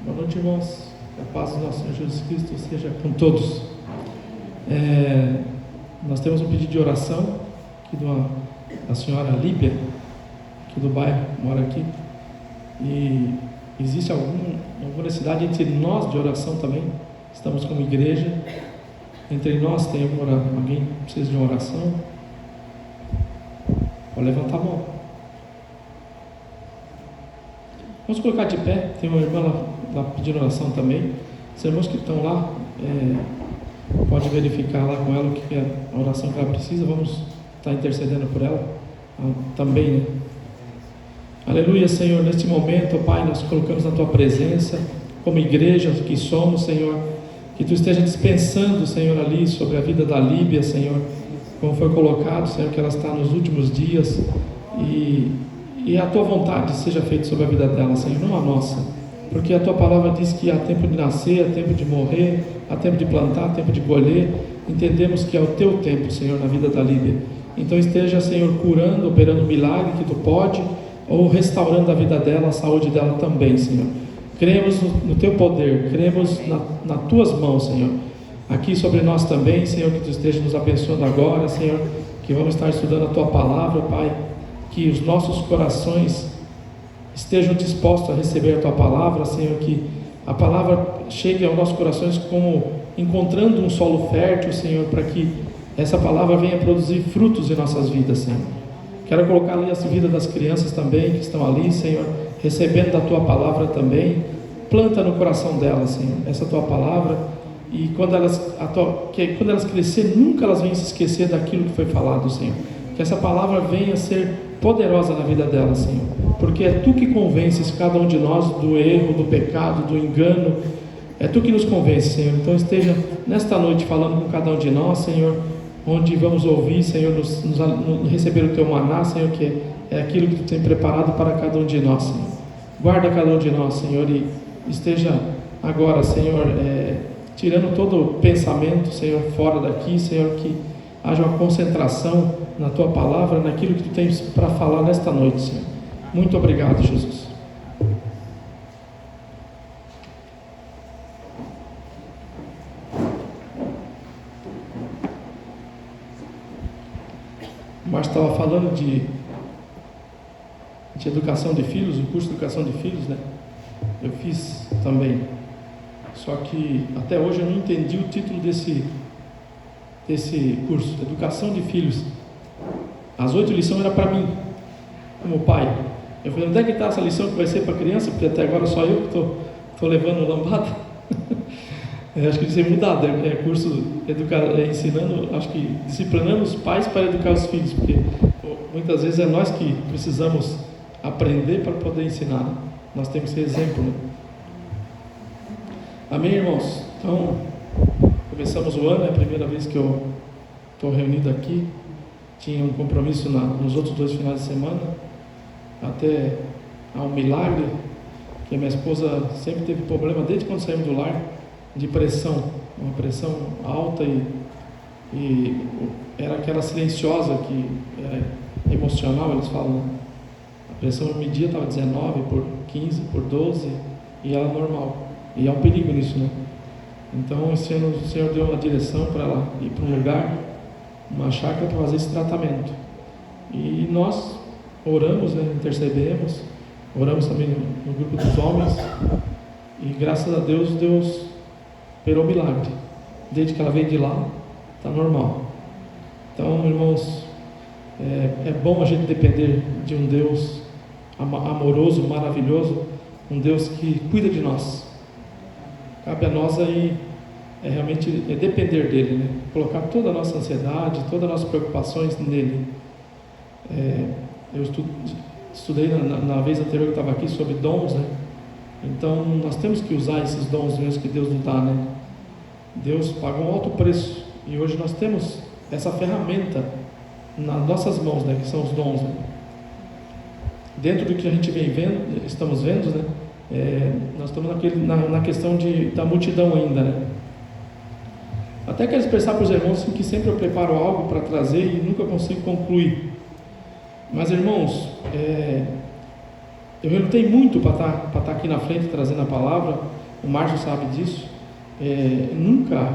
Boa noite, irmãos. Que a paz do nosso Senhor Jesus Cristo seja com todos. Nós temos um pedido de oração aqui da senhora Líbia, aqui do bairro, mora aqui. E existe alguma necessidade entre nós de oração também? Estamos como igreja. Entre nós tem alguém que precisa de uma oração? Pode levantar a mão. Vamos colocar de pé. Tem uma irmã lá pedindo oração também. Os irmãos que estão lá, pode verificar lá com ela o que é a oração que ela precisa. Vamos estar intercedendo por ela também, né? Aleluia, Senhor. Neste momento, Pai, nós colocamos na Tua presença, como igreja que somos, Senhor, que Tu esteja dispensando, Senhor, ali sobre a vida da Líbia, Senhor, como foi colocado, Senhor, que ela está nos últimos dias, e a Tua vontade seja feita sobre a vida dela, Senhor, não a nossa, porque a Tua palavra diz que há tempo de nascer, há tempo de morrer, há tempo de plantar, há tempo de colher. Entendemos que é o Teu tempo, Senhor, na vida da Líbia. Então esteja, Senhor, curando, operando um milagre que Tu pode, ou restaurando a vida dela, a saúde dela também, Senhor. Cremos no Teu poder, cremos nas Tuas mãos, Senhor, aqui sobre nós também, Senhor, que Tu esteja nos abençoando agora, Senhor, que vamos estar estudando a Tua palavra, Pai, que os nossos corações estejam dispostos a receber a Tua palavra, Senhor, que a palavra chegue aos nossos corações como encontrando um solo fértil, Senhor, para que essa palavra venha produzir frutos em nossas vidas, Senhor. Quero colocar ali a vida das crianças também, que estão ali, Senhor, recebendo da Tua palavra também. Planta no coração delas, Senhor, essa Tua palavra, e quando elas crescerem, nunca elas venham se esquecer daquilo que foi falado, Senhor. Que essa palavra venha ser poderosa na vida delas, Senhor, porque é Tu que convences cada um de nós do erro, do pecado, do engano. É Tu que nos convence, Senhor. Então esteja nesta noite falando com cada um de nós, Senhor, onde vamos ouvir, Senhor, receber o Teu maná, Senhor, que é aquilo que Tu tem preparado para cada um de nós, Senhor. Guarda cada um de nós, Senhor, e esteja agora, Senhor, tirando todo pensamento, Senhor, fora daqui, Senhor, que haja uma concentração na Tua palavra, naquilo que Tu tens para falar nesta noite, Senhor. Muito obrigado, Jesus. O Márcio estava falando de educação de filhos, o curso de educação de filhos, né? Eu fiz também, só que até hoje eu não entendi o título desse curso, educação de filhos. As 8 lições eram para mim, como pai. Eu falei, onde é que está essa lição que vai ser para criança? Porque até agora só eu que estou levando lambada. Acho que isso é mudado, curso ensinando, acho que disciplinando os pais para educar os filhos, porque muitas vezes é nós que precisamos aprender para poder ensinar, né? Nós temos que ser exemplo, né? Amém, irmãos? Então, começamos o ano, é a primeira vez que eu estou reunido aqui. Tinha um compromisso nos outros 2 finais de semana, até há um milagre, que a minha esposa sempre teve problema desde quando saímos do lar, de pressão, uma pressão alta, e era aquela silenciosa, que era emocional, eles falam, né? A pressão media estava 19 por 15 por 12, e ela normal, e há um perigo nisso, né? Então esse ano o Senhor deu uma direção para ela ir para um lugar, uma chácara, para fazer esse tratamento, e nós oramos, né? Intercedemos, oramos também no grupo dos homens, e graças a Deus, Deus operou milagre. Desde que ela veio de lá, está normal. Então, irmãos, é bom a gente depender de um Deus amoroso, maravilhoso, um Deus que cuida de nós. Cabe a nós aí realmente depender dele, né? Colocar toda a nossa ansiedade, todas as nossas preocupações nele. Eu estudei na vez anterior que eu estava aqui sobre dons, né? Então nós temos que usar esses dons mesmo que Deus nos dá, né? Deus pagou um alto preço, e hoje nós temos essa ferramenta nas nossas mãos, né? Que são os dons, né? Dentro do que a gente estamos vendo, né? Nós estamos na questão da multidão ainda, né? Até quero expressar para os irmãos que sempre eu preparo algo para trazer e nunca consigo concluir. Mas, irmãos, Eu relutei muito para estar aqui na frente trazendo a palavra, o Márcio sabe disso. Nunca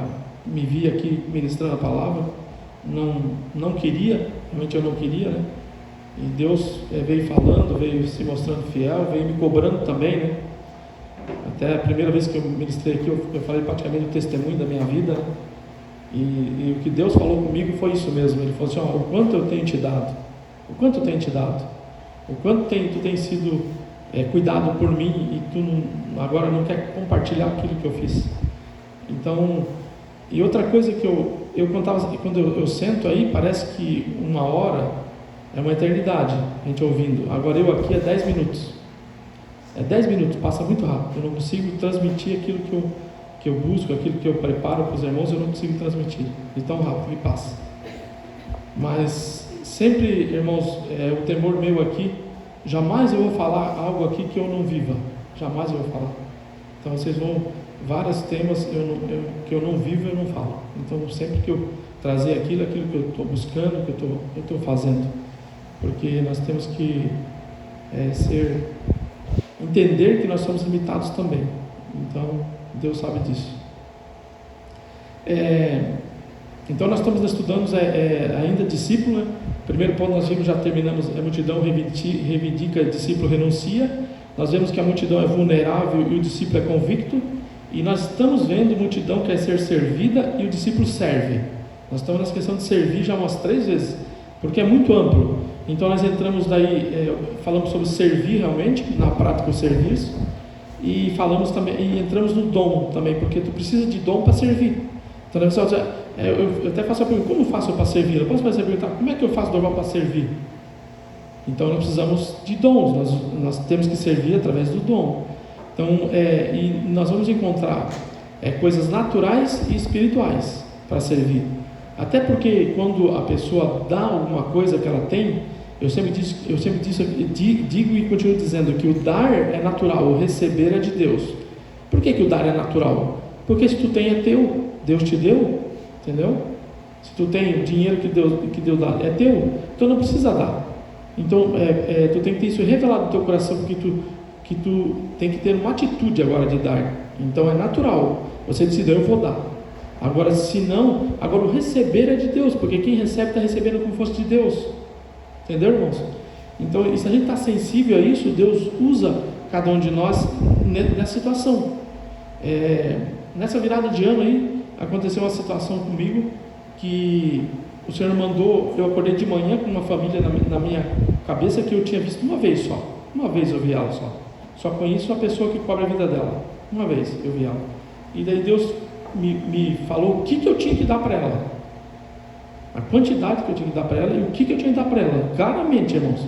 me vi aqui ministrando a palavra, não queria, realmente eu não queria, né? E Deus veio falando, veio se mostrando fiel, veio me cobrando também, né? Até a primeira vez que eu ministrei aqui, eu falei praticamente o testemunho da minha vida, né? E o que Deus falou comigo foi isso mesmo. Ele falou assim: o quanto eu tenho te dado, o quanto eu tenho te dado, o quanto tu tem sido cuidado por mim, e tu agora não quer compartilhar aquilo que eu fiz. Então, e outra coisa que eu contava, quando eu sento aí, parece que 1 hora é uma eternidade, a gente ouvindo. Agora eu aqui é 10 minutos. 10 minutos, passa muito rápido. Eu não consigo transmitir aquilo que eu busco, aquilo que eu preparo para os irmãos, eu não consigo transmitir. De tão rápido que passa. Mas sempre, irmãos, o temor meu aqui, jamais eu vou falar algo aqui que eu não viva. Jamais eu vou falar. Então vocês vão, vários temas que eu não vivo, eu não falo. Então sempre que eu trazer aquilo que eu estou buscando, que eu estou fazendo. Porque nós temos que entender que nós somos limitados também. Então Deus sabe disso. Então nós estamos estudando ainda discípulo, né? Primeiro ponto nós vimos, já terminamos, a multidão reivindica, discípulo renuncia. Nós vemos que a multidão é vulnerável e o discípulo é convicto. E nós estamos vendo a multidão quer ser servida e o discípulo serve. Nós estamos nessa questão de servir já umas 3 vezes, porque é muito amplo. Então nós entramos daí, falamos sobre servir realmente, na prática o serviço, e falamos também, e entramos no dom também, porque tu precisa de dom para servir. Então eu até faço a pergunta: como faço para servir? Eu posso fazer a pergunta: como é que eu faço normal para servir? Então nós precisamos de dons, nós temos que servir através do dom. Então, e nós vamos encontrar coisas naturais e espirituais para servir. Até porque quando a pessoa dá alguma coisa que ela tem, eu sempre digo e continuo dizendo que o dar é natural, o receber é de Deus. Por que o dar é natural? Porque se tu tem é teu, Deus te deu, entendeu? Se tu tem dinheiro que Deus dá, é teu, então não precisa dar. Então tu tem que ter isso revelado no teu coração, porque tu tem que ter uma atitude agora de dar. Então é natural, você decidiu: eu vou dar. Agora se não, agora o receber é de Deus, porque quem recebe está recebendo como fosse de Deus. Entendeu, irmãos? Então, se a gente está sensível a isso, Deus usa cada um de nós nessa situação. Nessa virada de ano aí, aconteceu uma situação comigo, que o Senhor mandou, eu acordei de manhã com uma família na minha cabeça que eu tinha visto uma vez só. Uma vez eu vi ela só. Só conheço a pessoa que cobre a vida dela. Uma vez eu vi ela. E daí Deus me falou o que eu tinha que dar para ela. A quantidade que eu tinha que dar para ela e o que eu tinha que dar para ela. Claramente, irmãos.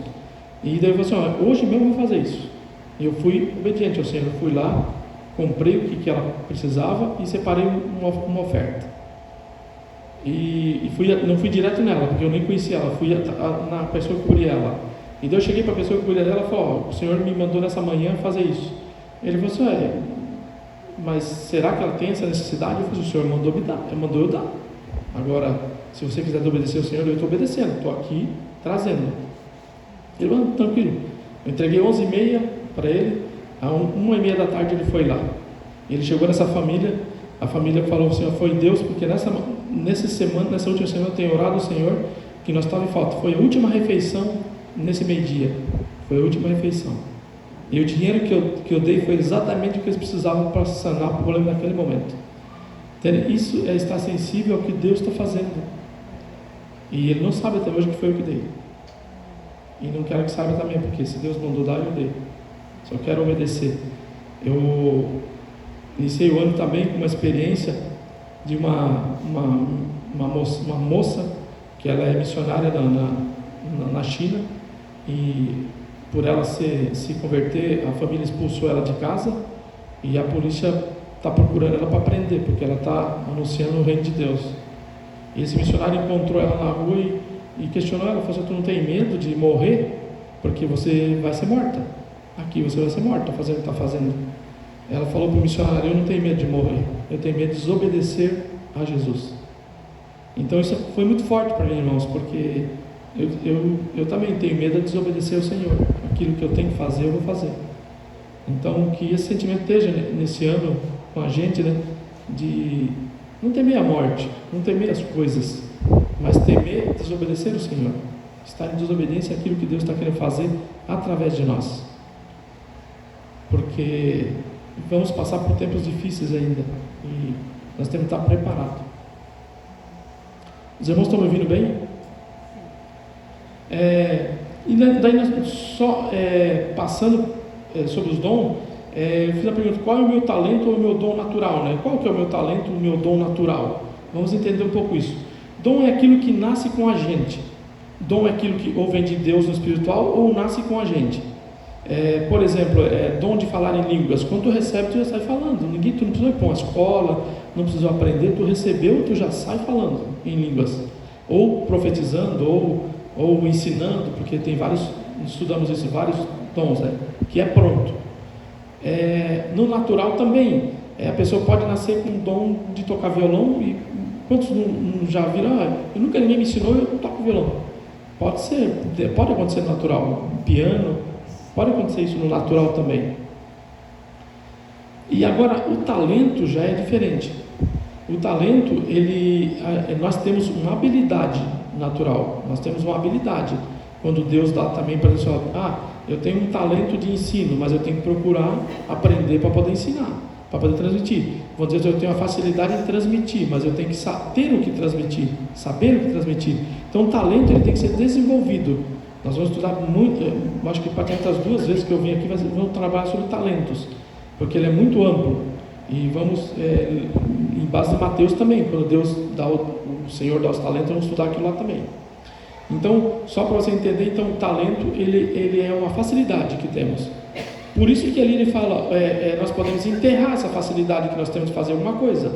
E daí eu falei assim: hoje mesmo eu vou fazer isso. E eu fui obediente ao Senhor. Eu fui lá, comprei o que ela precisava e separei uma oferta. E não fui direto nela, porque eu nem conhecia ela. Fui na pessoa que cobria ela. E daí eu cheguei para a pessoa que cuida dela e falei: o Senhor me mandou nessa manhã fazer isso. Ele falou assim: mas será que ela tem essa necessidade? Eu falei: o Senhor mandou me dar, mandou eu dar. Agora, se você quiser obedecer ao Senhor, eu estou obedecendo, estou aqui trazendo. Ele falou: tranquilo. Eu entreguei 11h30 para ele, a 1h30 da tarde ele foi lá. Ele chegou nessa família, a família falou assim: foi Deus, porque nessa última semana eu tenho orado ao Senhor que nós estávamos em falta. Foi a última refeição nesse meio-dia, foi a última refeição. E o dinheiro que eu dei foi exatamente o que eles precisavam para sanar o problema naquele momento. Então, isso é estar sensível ao que Deus está fazendo. E ele não sabe até hoje que foi eu que dei. E não quero que saiba também, porque se Deus mandou dar, eu dei. Só quero obedecer. Eu iniciei o ano também com uma experiência de uma moça que ela é missionária na China, e por ela se converter, a família expulsou ela de casa e a polícia está procurando ela para prender, porque ela está anunciando o reino de Deus. E esse missionário encontrou ela na rua e questionou ela, falou assim: tu não tem medo de morrer? Porque você vai ser morta, aqui você vai ser morta fazendo o que está fazendo. Ela falou para o missionário: eu não tenho medo de morrer, eu tenho medo de desobedecer a Jesus. Então isso foi muito forte para mim, irmãos, porque eu também tenho medo de desobedecer ao Senhor. aquilo que eu tenho que fazer, eu vou fazer. Então, que esse sentimento esteja nesse ano com a gente, né? De não temer a morte, não temer as coisas, mas temer desobedecer o Senhor, estar em desobediência àquilo que Deus está querendo fazer através de nós, porque vamos passar por tempos difíceis ainda e nós temos que estar preparados. Os irmãos estão me ouvindo bem? E daí nós só passando sobre os dons, eu fiz a pergunta: qual é o meu talento ou o meu dom natural, né? Qual que é o meu talento ou o meu dom natural? Vamos entender um pouco isso. Dom é aquilo que nasce com a gente. Dom é aquilo que ou vem de Deus no espiritual ou nasce com a gente. Por exemplo, dom de falar em línguas. Quando tu recebe, tu já sai falando. Tu não precisou ir para uma escola, não precisou aprender, tu recebeu, tu já sai falando em línguas, ou profetizando, ou ensinando, porque tem vários, estudamos isso, vários dons, né, que é pronto. No natural também, a pessoa pode nascer com o dom de tocar violão, e quantos não já viram? Ninguém me ensinou, eu toco violão. Pode ser, pode acontecer no natural. Piano, pode acontecer isso no natural também. E agora, o talento já é diferente. O talento, nós temos uma habilidade natural, nós temos uma habilidade. Quando Deus dá também para a pessoa, eu tenho um talento de ensino, mas eu tenho que procurar aprender para poder ensinar, para poder transmitir. Vamos dizer, eu tenho a facilidade em transmitir, mas eu tenho que ter o que transmitir, saber o que transmitir. Então, o talento ele tem que ser desenvolvido. Nós vamos estudar muito, acho que praticamente as 2 vezes que eu vim aqui, vamos trabalhar sobre talentos, porque ele é muito amplo. E vamos, em base de Mateus também, quando Deus dá o Senhor dá os talentos, vamos estudar aquilo lá também. Então, só para você entender, então, o talento, ele é uma facilidade que temos. Por isso que ali ele fala, nós podemos enterrar essa facilidade que nós temos de fazer alguma coisa.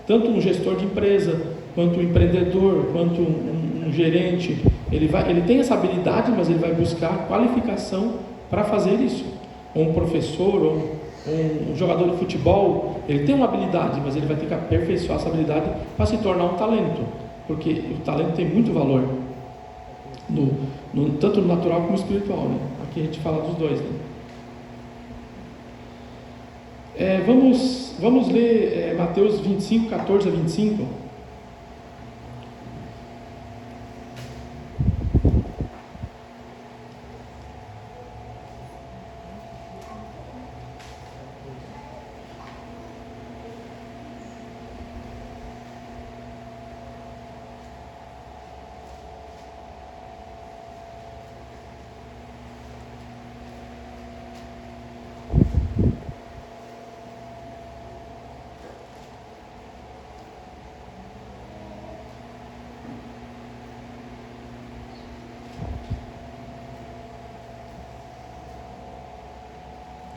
Tanto um gestor de empresa, quanto um empreendedor, quanto um gerente, ele tem essa habilidade, mas ele vai buscar qualificação para fazer isso. Ou um professor, ou um jogador de futebol, ele tem uma habilidade, mas ele vai ter que aperfeiçoar essa habilidade para se tornar um talento, porque o talento tem muito valor, tanto no natural como no espiritual, né? Aqui a gente fala dos dois, né? Vamos ler Mateus 25, 14 a 25.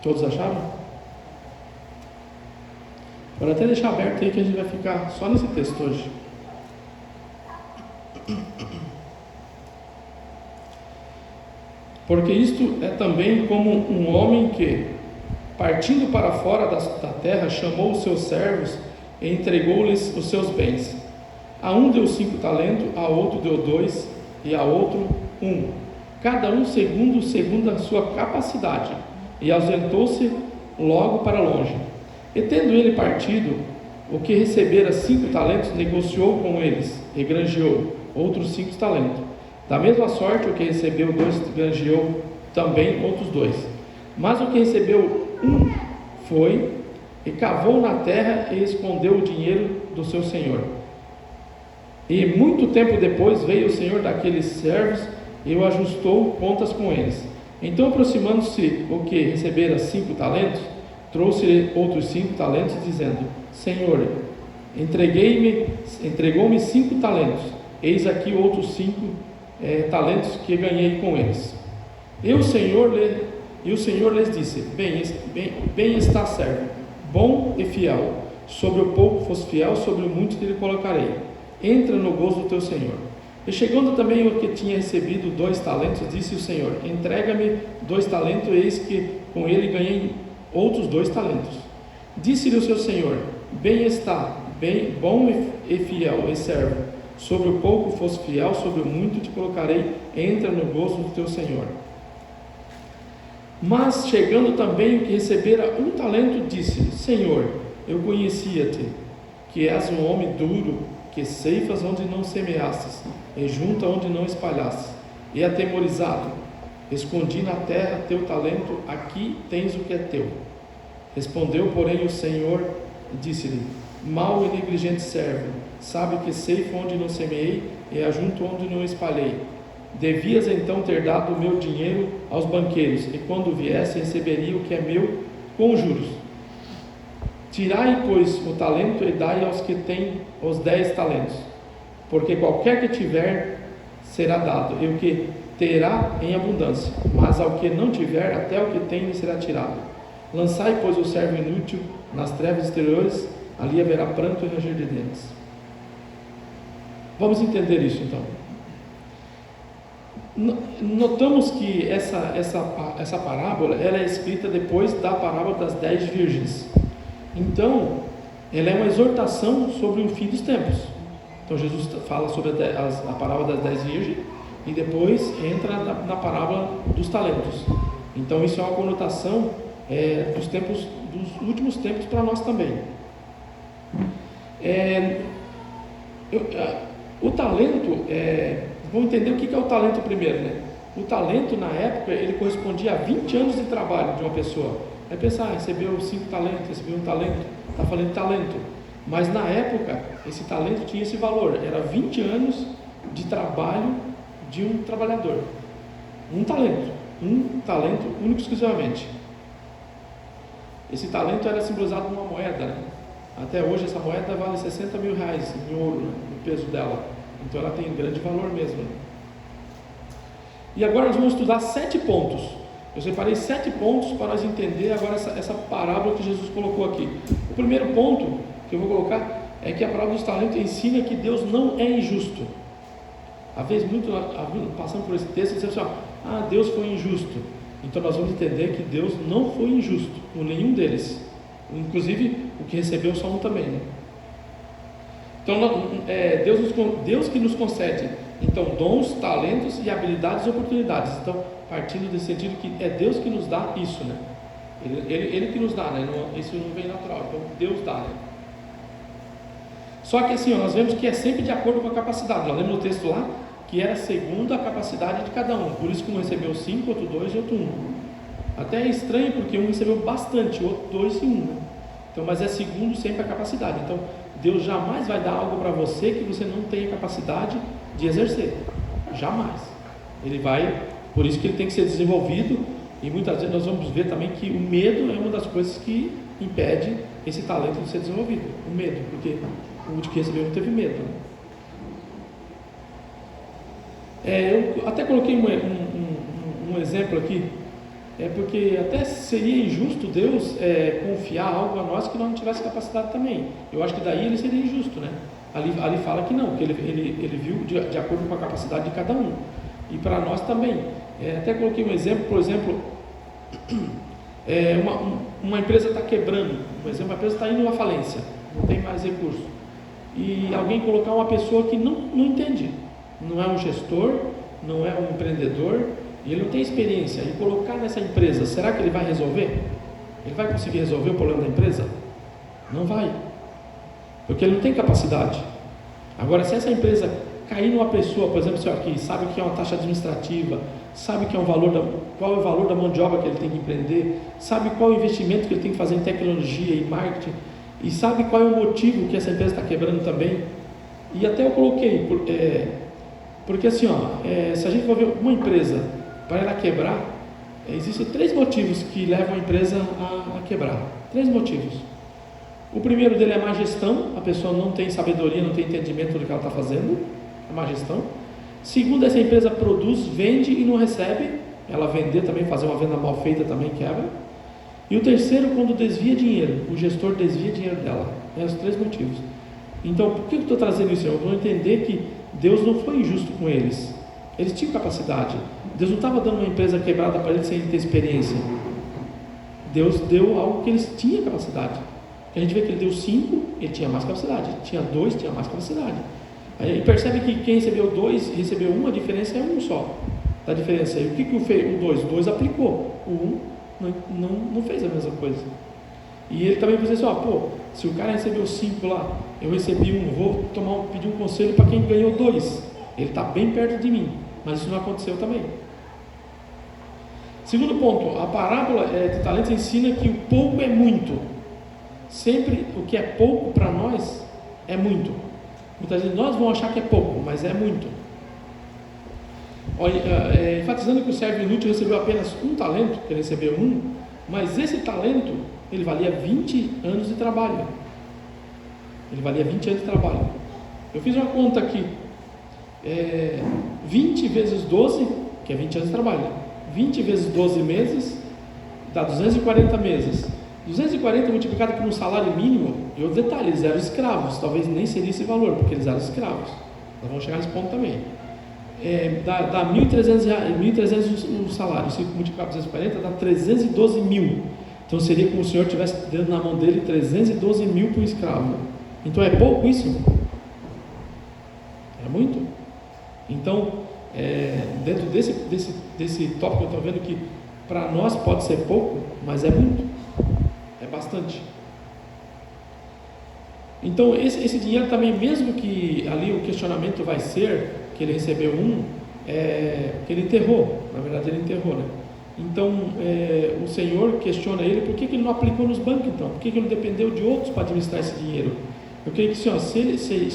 Todos acharam? Pode até deixar aberto aí que a gente vai ficar só nesse texto hoje. Porque isto é também como um homem que, partindo para fora da terra, chamou os seus servos e entregou-lhes os seus bens. A um deu 5 talentos, a outro deu 2 e a outro 1, cada um segundo a sua capacidade. E ausentou-se logo para longe. E tendo ele partido, o que recebera 5 talentos, negociou com eles, e granjeou outros 5 talentos. Da mesma sorte, o que recebeu 2, granjeou também outros 2. Mas o que recebeu 1, foi, e cavou na terra, e escondeu o dinheiro do seu senhor. E muito tempo depois, veio o senhor daqueles servos, e o ajustou contas com eles. Então, aproximando-se o que recebera 5 talentos, trouxe outros 5 talentos, dizendo: Senhor, entregou-me 5 talentos, eis aqui outros 5 talentos que ganhei com eles. E o Senhor lhes disse: bem está, servo, bom e fiel. Sobre o pouco foste fiel, sobre o muito te colocarei. Entra no gozo do teu Senhor. E chegando também o que tinha recebido 2 talentos, disse o Senhor: entrega-me 2 talentos, eis que com ele ganhei outros 2 talentos. Disse-lhe o seu Senhor: bem está, bom e fiel e servo, sobre o pouco foste fiel, sobre o muito te colocarei, entra no gozo do teu Senhor. Mas chegando também o que recebera um talento, disse-lhe: Senhor, eu conhecia-te, que és um homem duro, que ceifas onde não semeastes, e junta onde não espalhastes. E atemorizado, escondi na terra teu talento, aqui tens o que é teu. Respondeu, porém, o Senhor e disse-lhe: mau e negligente servo, sabe que ceifo onde não semeei e ajunto onde não espalhei. Devias então ter dado o meu dinheiro aos banqueiros, e quando viesse receberia o que é meu com juros. Tirai, pois, o talento e dai aos que têm os 10 talentos, porque qualquer que tiver será dado, e o que terá em abundância, mas ao que não tiver, até o que tem lhe será tirado. Lançai, pois, o servo inútil nas trevas exteriores, ali haverá pranto e ranger de dentes. Vamos entender isso então. Notamos que essa parábola ela é escrita depois da parábola das 10 virgens. Então, ela é uma exortação sobre o fim dos tempos. Então, Jesus fala sobre a parábola das 10 virgens e depois entra na parábola dos talentos. Então, isso é uma conotação dos últimos tempos para nós também. O talento, vamos entender o que é o talento primeiro, né? O talento na época, ele correspondia a 20 anos de trabalho de uma pessoa. Aí pensar, recebeu 5 talentos, recebeu 1 talento, está falando de talento. Mas na época, esse talento tinha esse valor, era 20 anos de trabalho de um trabalhador. Um talento único e exclusivamente. Esse talento era simbolizado numa moeda, né? Até hoje essa moeda vale 60 mil reais em ouro, né? O peso dela. Então ela tem grande valor mesmo, né? E agora nós vamos estudar 7 pontos. Eu separei 7 pontos para nós entender agora essa parábola que Jesus colocou aqui. O primeiro ponto que eu vou colocar é que a parábola dos talentos ensina que Deus não é injusto. Às vezes, passando por esse texto, dizemos assim, Deus foi injusto. Então nós vamos entender que Deus não foi injusto com nenhum deles. Inclusive, o que recebeu só um também, né? Então, Deus que nos concede, então, dons, talentos e habilidades e oportunidades. Então, partindo desse sentido que é Deus que nos dá isso, né? Ele que nos dá, né? Isso não vem natural, então Deus dá, né? Só que assim, nós vemos que é sempre de acordo com a capacidade. Nós lemos no texto lá que era segundo a capacidade de cada um. Por isso que um recebeu 5, outro 2 e outro 1. Até é estranho porque um recebeu bastante, outro 2 e 1, né? Então, mas é segundo sempre a capacidade. Então, Deus jamais vai dar algo para você que você não tenha capacidade de exercer. Jamais. Ele vai, por isso que ele tem que ser desenvolvido. E muitas vezes nós vamos ver também que o medo é uma das coisas que impede esse talento de ser desenvolvido. O medo, porque o de que recebeu não teve medo, né? Eu até coloquei um exemplo aqui. Porque até seria injusto Deus confiar algo a nós que nós não tivesse capacidade também. Eu acho que daí ele seria injusto, né? Ali fala que não, que ele viu de acordo com a capacidade de cada um. E para nós também. Até coloquei um exemplo, por exemplo, uma empresa está quebrando, por exemplo, uma empresa está indo à falência, não tem mais recurso. E alguém colocar uma pessoa que não entende, não é um gestor, não é um empreendedor, e ele não tem experiência, e colocar nessa empresa, será que ele vai resolver? Ele vai conseguir resolver o problema da empresa? Não vai, porque ele não tem capacidade. Agora, se essa empresa cair numa pessoa, por exemplo, que sabe o que é uma taxa administrativa, sabe que é qual é o valor da mão de obra que ele tem que empreender, sabe qual é o investimento que ele tem que fazer em tecnologia e marketing, e sabe qual é o motivo que essa empresa está quebrando também. E até eu coloquei, porque assim, se a gente for ver uma empresa, para ela quebrar, existem 3 motivos que levam a empresa a quebrar. 3 motivos. O primeiro dele é má gestão, a pessoa não tem sabedoria, não tem entendimento do que ela está fazendo, é má gestão. Segundo, essa empresa produz, vende e não recebe, ela vender também, fazer uma venda mal feita também quebra. E o terceiro, quando desvia dinheiro, o gestor desvia dinheiro dela. Os 3 motivos. Então, por que eu estou trazendo isso? Eu vou entender que Deus não foi injusto com eles. Eles tinham capacidade. Deus não estava dando uma empresa quebrada para eles sem ter experiência. Deus deu algo que eles tinham capacidade. A gente vê que ele deu 5, ele tinha mais capacidade. Tinha 2, tinha mais capacidade. Aí percebe que quem recebeu 2 recebeu 1, a diferença é 1 só. Da diferença aí, o que o 2? O 2 aplicou, o 1 não fez a mesma coisa. E ele também pensou assim, se o cara recebeu 5 lá, eu recebi 1, vou pedir um conselho para quem ganhou 2. Ele está bem perto de mim, mas isso não aconteceu também. Segundo ponto, a parábola de talentos ensina que o pouco é muito. Sempre o que é pouco para nós é muito. Muitas vezes nós vamos achar que é pouco, mas é muito. Enfatizando que o servo inútil recebeu apenas 1 talento, que ele recebeu 1, mas esse talento, ele valia 20 anos de trabalho. Ele valia 20 anos de trabalho. Eu fiz uma conta aqui, 20 vezes 12, que é 20 anos de trabalho, 20 vezes 12 meses, dá 240 meses. 240 multiplicado por um salário mínimo, e outro detalhe, eles eram escravos, talvez nem seria esse valor, porque eles eram escravos. Nós vamos chegar nesse ponto também. Dá 1.300 o salário, se multiplicar por 240, dá 312 mil. Então seria como se o senhor tivesse dando na mão dele 312 mil para um escravo. Então é pouco isso? É muito? Então, dentro desse tópico, eu estou vendo que para nós pode ser pouco, mas é muito, é bastante. Então esse dinheiro também, mesmo que ali o questionamento vai ser que ele recebeu que ele enterrou, na verdade ele enterrou, né? Então o Senhor questiona ele, por que ele não aplicou nos bancos então? Por que ele não dependeu de outros para administrar esse dinheiro? Eu creio que se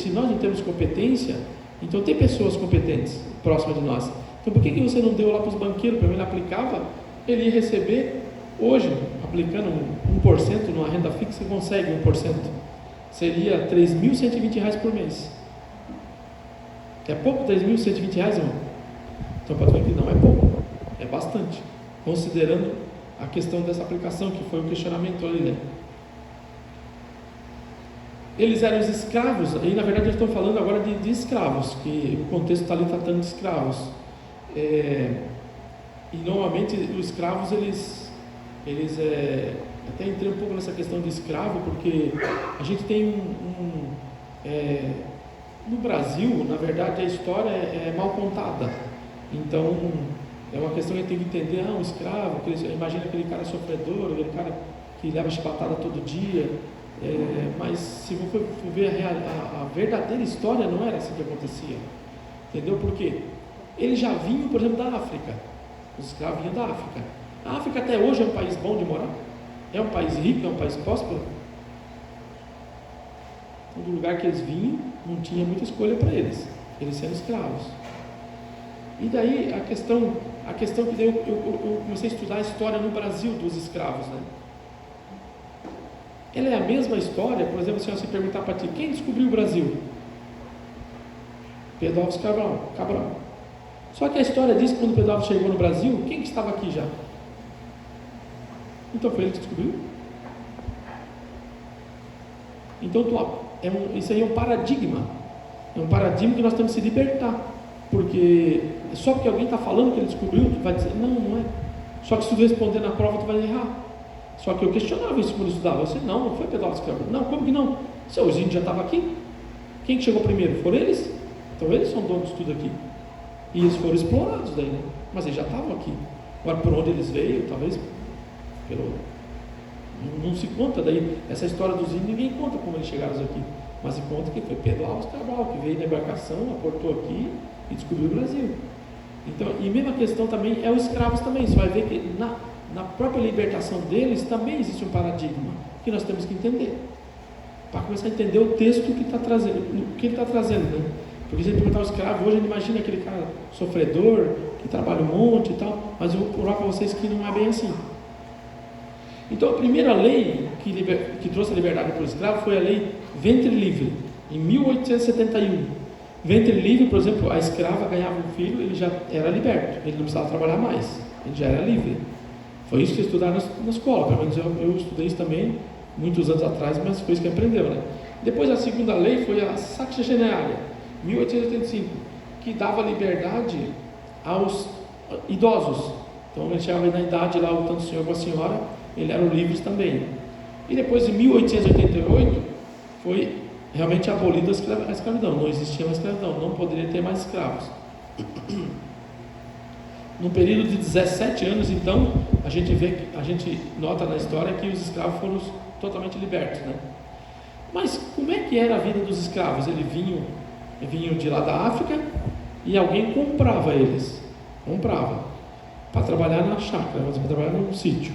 nós não temos competência, então tem pessoas competentes próximas de nós, então por que você não deu lá para os banqueiros, para ele aplicava, ele ia receber hoje, aplicando 1% numa renda fixa, você consegue 1%, seria R$ 3.120 por mês. É pouco R$ 3.120, irmão? Então pode ver que não é pouco, é bastante, considerando a questão dessa aplicação, que foi o questionamento ali, né? Eles eram os escravos, e na verdade eu estou falando agora de escravos, que o contexto está ali tratando de escravos. E normalmente os escravos, eles até entrei um pouco nessa questão de escravo, porque a gente tem no Brasil, na verdade, a história é mal contada. Então, é uma questão que a gente tem que entender, um escravo, imagina aquele cara sofredor, aquele cara que leva chibatada todo dia, mas se for ver a verdadeira história, não era assim que acontecia. Entendeu? Porque eles já vinham, por exemplo, da África. Os escravos vinham da África. A África até hoje é um país bom de morar? É um país rico, é um país próspero? Do lugar que eles vinham, não tinha muita escolha para eles sendo escravos. E daí a questão que daí eu comecei a estudar a história no Brasil dos escravos, né? Ela é a mesma história, por exemplo, se você perguntar para ti, quem descobriu o Brasil? Pedro Álvares Cabral. Só que a história diz que quando Pedro Álvares chegou no Brasil, quem que estava aqui já? Então foi ele que descobriu. Então isso aí é um paradigma. É um paradigma que nós temos que se libertar. Porque só porque alguém está falando que ele descobriu, tu vai dizer, não é. Só que se tu responder na prova, tu vai errar. Só que eu questionava isso quando eu estudava. Você não foi Pedro Álvares Cabral. Não, como que não? Se os índios já estavam aqui. Quem que chegou primeiro? Foram eles? Então eles são donos de tudo aqui. E eles foram explorados daí, né? Mas eles já estavam aqui. Agora, por onde eles veio, talvez não se conta daí. Essa história dos índios, ninguém conta como eles chegaram aqui. Mas se conta que foi Pedro Álvares Cabral, que veio na embarcação, aportou aqui e descobriu o Brasil. Então, e mesma questão também é os escravos também. Você vai ver que na própria libertação deles também existe um paradigma que nós temos que entender. Para começar a entender o texto que está trazendo, o que ele está trazendo, né? Porque se a gente perguntar ao escravo, hoje a gente imagina aquele cara sofredor, que trabalha um monte e tal, mas eu vou provar para vocês que não é bem assim. Então a primeira lei que trouxe a liberdade para o escravo foi a lei Ventre Livre, em 1871. Ventre Livre, por exemplo, a escrava ganhava um filho, ele já era liberto, ele não precisava trabalhar mais, ele já era livre. Foi isso que estudaram na escola, pelo menos eu estudei isso também, muitos anos atrás, mas foi isso que aprendeu, né? Depois a segunda lei foi a Sexagenária, 1885, que dava liberdade aos idosos. Então ele chegava na idade lá, o tanto senhor como a senhora, eles eram livres também. E depois, em 1888, foi realmente abolida a escravidão. Não existia mais escravidão, não poderia ter mais escravos. No período de 17 anos, então, a gente nota na história que os escravos foram totalmente libertos, né? Mas como é que era a vida dos escravos? Eles vinham de lá da África e alguém comprava eles, para trabalhar na chácara, para trabalhar no sítio.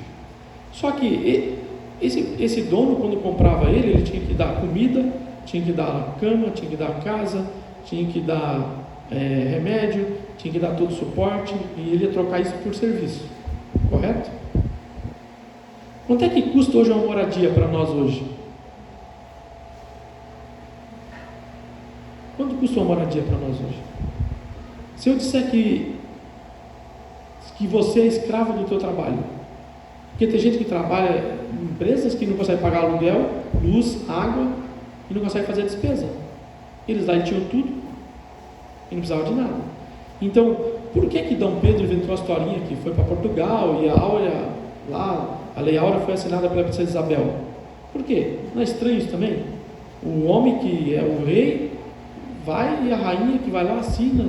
Só que esse dono, quando comprava ele tinha que dar comida, tinha que dar cama, tinha que dar casa, tinha que dar remédio, tinha que dar todo o suporte, e ele ia trocar isso por serviço, correto? Quanto é que custa hoje uma moradia para nós hoje? Quanto custa uma moradia para nós hoje? Se eu disser que você é escravo do teu trabalho, porque tem gente que trabalha em empresas que não consegue pagar aluguel, luz, água, e não consegue fazer a despesa. Eles lá tinham tudo e não precisavam de nada. Então, por que Dom Pedro inventou a historinha que foi para Portugal e a Áurea lá, a Lei Áurea foi assinada pela princesa Isabel? Por quê? Não é estranho isso também? O homem que é o rei vai e a rainha que vai lá assina,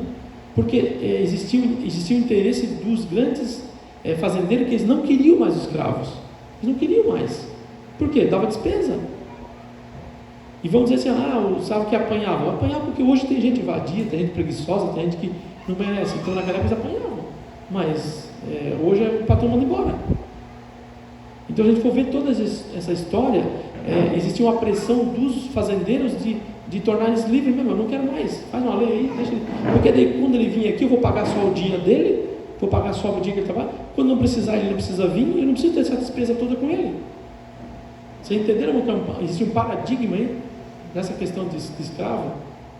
porque existia o interesse dos grandes fazendeiros, que eles não queriam mais os escravos, eles não queriam mais. Por quê? Dava despesa. E vão dizer assim, sabe que apanhavam porque hoje tem gente vadia, tem gente preguiçosa, tem gente que não merece. Então naquela época eles apanhavam, mas hoje o patrão manda embora. Então a gente for ver toda essa história, existia uma pressão dos fazendeiros de tornar eles livres mesmo. Eu não quero mais, faz uma lei aí, deixa ele. Porque daí, quando ele vir aqui, eu vou pagar só o dia dele, vou pagar só o dia que ele trabalha. Quando não precisar, ele não precisa vir, eu não preciso ter essa despesa toda com ele. Vocês entenderam? Existe um paradigma aí nessa questão de escravo,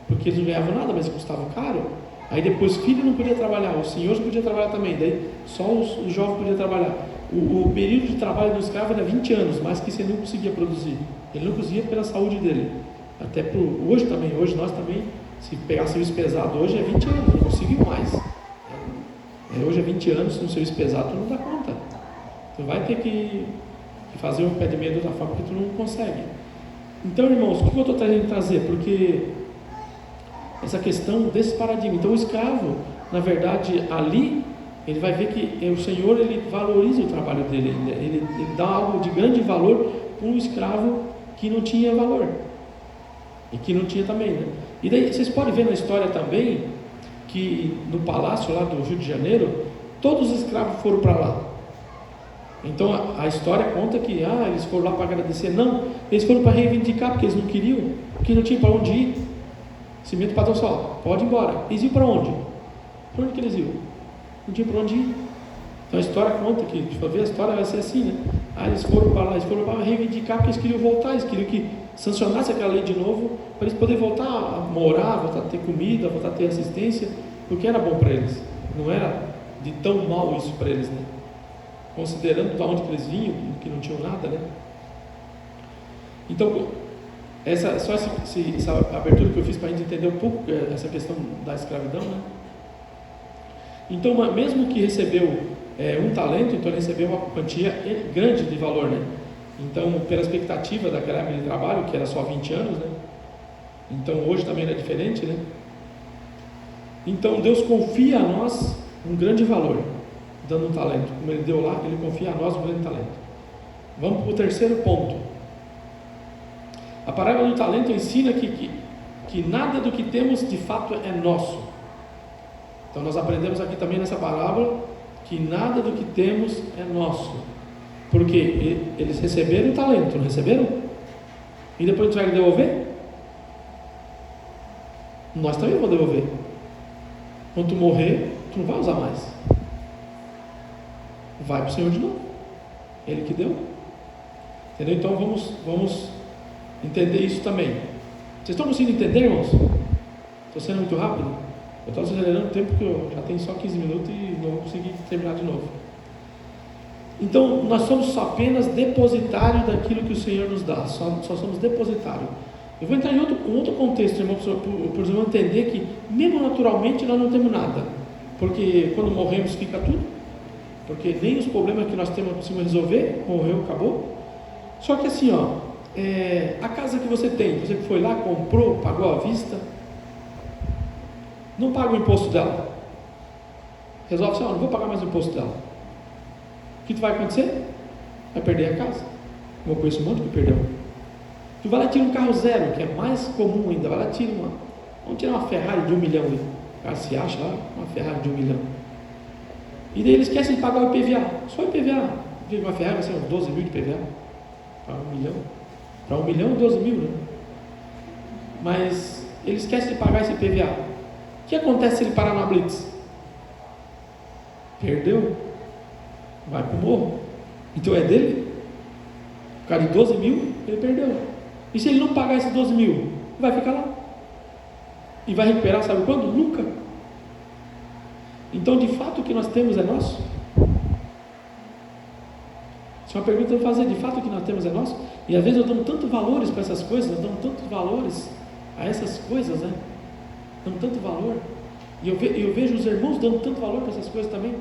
porque eles não ganhavam nada, mas custavam caro. Aí depois filho não podia trabalhar, os senhores não podiam trabalhar também, daí só os jovens podiam trabalhar. O período de trabalho do escravo era 20 anos, mas que você não conseguia produzir. Ele não conseguia pela saúde dele. Até hoje também, hoje nós também, se pegar serviço pesado, hoje é 20 anos, não consigo mais. Hoje é 20 anos, no serviço pesado tu não dá conta. Tu vai ter que fazer um pé de medo da forma que tu não consegue. Então, irmãos, o que eu estou tentando trazer? Porque essa questão desse paradigma. Então, o escravo, na verdade, ali, ele vai ver que o Senhor, ele valoriza o trabalho dele, ele dá algo de grande valor para um escravo que não tinha valor, e que não tinha também, né? E daí, vocês podem ver na história também, que no palácio lá do Rio de Janeiro, todos os escravos foram para lá. Então a história conta que eles foram lá para agradecer. Não, eles foram para reivindicar, porque eles não queriam, porque não tinha para onde ir. Cimento o patrão só, pode ir embora. Eles iam para onde? Para onde que eles iam? Não tinha para onde ir. Então a história conta que, deixa eu ver, a história vai ser assim, né? Eles foram para lá, eles foram para reivindicar, porque eles queriam voltar, eles queriam que sancionasse aquela lei de novo, para eles poderem voltar a morar, voltar a ter comida, voltar a ter assistência, porque era bom para eles. Não era de tão mal isso para eles, né? Considerando de onde que eles vinham, que não tinham nada, né? Então, essa abertura que eu fiz para a gente entender um pouco essa questão da escravidão, né? Então, mesmo que recebeu um talento, então ele recebeu uma quantia grande de valor, né? Então, pela expectativa daquela época de trabalho, que era só 20 anos, né? Então, hoje também era diferente, né? Então, Deus confia a nós um grande valor, dando um talento. Como Ele deu lá, Ele confia a nós um grande talento. Vamos para o terceiro ponto. A parábola do talento ensina que nada do que temos de fato é nosso. Então nós aprendemos aqui também nessa parábola que nada do que temos é nosso, porque eles receberam o talento, não receberam? E depois tu vai devolver? Nós também vamos devolver. Quando tu morrer, tu não vai usar mais, vai para o Senhor de novo, Ele que deu. Entendeu? Então vamos entender isso também. Vocês estão conseguindo entender, irmãos? Estou sendo muito rápido? Eu estou acelerando o tempo, que eu já tenho só 15 minutos e não vou conseguir terminar de novo. Então nós somos apenas depositários daquilo que o Senhor nos dá, só somos depositários. Eu vou entrar em outro contexto, irmão, para os irmãos entender que mesmo naturalmente nós não temos nada, porque quando morremos fica tudo, porque nem os problemas que nós temos precisamos resolver, morreu, acabou. Só que assim, a casa que você tem, você que foi lá, comprou, pagou à vista, não paga o imposto dela, resolve assim, não vou pagar mais o imposto dela. O que vai acontecer? Vai perder a casa. Eu conheço um monte que perdeu. Tu vai lá e tira um carro zero, que é mais comum ainda, vai lá e tira vamos tirar uma Ferrari de 1 milhão aí. O cara se acha lá, uma Ferrari de 1 milhão. E daí eles esquecem de pagar o IPVA. Só o IPVA. Uma Ferrari vai ser uns 12 mil de IPVA. Para 1 milhão. Para 1 milhão, 12 mil, né? Mas eles esquecem de pagar esse IPVA. O que acontece se ele parar na Blitz? Perdeu. Vai para o morro. Então é dele. O cara de 12 mil, ele perdeu. E se ele não pagar esses 12 mil, vai ficar lá. E vai recuperar, sabe quando? Nunca. Então, de fato, o que nós temos é nosso? Isso é uma pergunta que eu vou fazer. De fato, o que nós temos é nosso? E às vezes eu dou tanto valores para essas coisas, nós damos tantos valores a essas coisas, né? Damos tanto valor. E eu vejo os irmãos dando tanto valor para essas coisas também.